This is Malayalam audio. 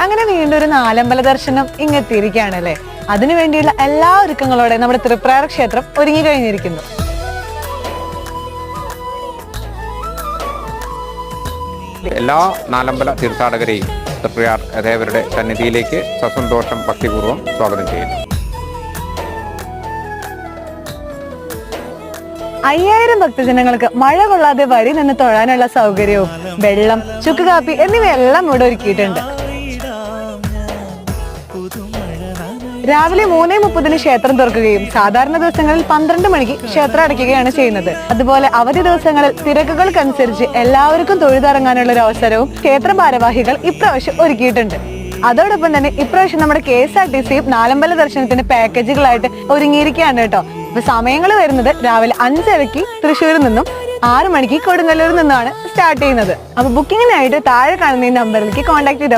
അങ്ങനെ വീണ്ടും ഒരു നാലമ്പല ദർശനം ഇങ്ങെത്തിയിരിക്കുകയാണല്ലേ. അതിനു വേണ്ടിയുള്ള എല്ലാ ഒരുക്കങ്ങളോടെ നമ്മുടെ തൃപ്രയാർ ക്ഷേത്രം ഒരുങ്ങി കഴിഞ്ഞിരിക്കുന്നു. എല്ലാ നാലമ്പല തീർത്ഥാടകരെയും തൃപ്രയാർ ദേവരുടെ സന്നിധിയിലേക്ക് സസന്തോഷം ഭക്തിപൂർവ്വം സ്വാഗതം ചെയ്യുന്നു. 5000 ഭക്തജനങ്ങൾക്ക് മഴ കൊള്ളാതെ വരി നിന്ന് തൊഴാനുള്ള സൗകര്യവും വെള്ളം, ചുക്കുകാപ്പി എന്നിവയെല്ലാം ഇവിടെ ഒരുക്കിയിട്ടുണ്ട്. രാവിലെ 3:30 ക്ഷേത്രം തുറക്കുകയും സാധാരണ ദിവസങ്ങളിൽ 12 മണിക്ക് ക്ഷേത്രം അടയ്ക്കുകയാണ് ചെയ്യുന്നത്. അതുപോലെ അവധി ദിവസങ്ങളിൽ തിരക്കുകൾക്കനുസരിച്ച് എല്ലാവർക്കും തൊഴുതിറങ്ങാനുള്ള ഒരു അവസരവും ക്ഷേത്ര ഭാരവാഹികൾ ഇപ്രാവശ്യം ഒരുക്കിയിട്ടുണ്ട്. അതോടൊപ്പം തന്നെ ഇപ്രാവശ്യം നമ്മുടെ KSRTCയും നാലമ്പല ദർശനത്തിന്റെ പാക്കേജുകളായിട്ട് ഒരുങ്ങിയിരിക്കുകയാണ് കേട്ടോ. അപ്പൊ സമയങ്ങൾ വരുന്നത് രാവിലെ 5:30 തൃശ്ശൂരിൽ നിന്നും 6 മണിക്ക് കൊടുങ്ങല്ലൂരിൽ നിന്നാണ് സ്റ്റാർട്ട് ചെയ്യുന്നത്. അപ്പൊ ബുക്കിങ്ങിനായിട്ട് താഴെ കാണുന്ന ഈ നമ്പറിലേക്ക് കോൺടാക്ട് ചെയ്താൽ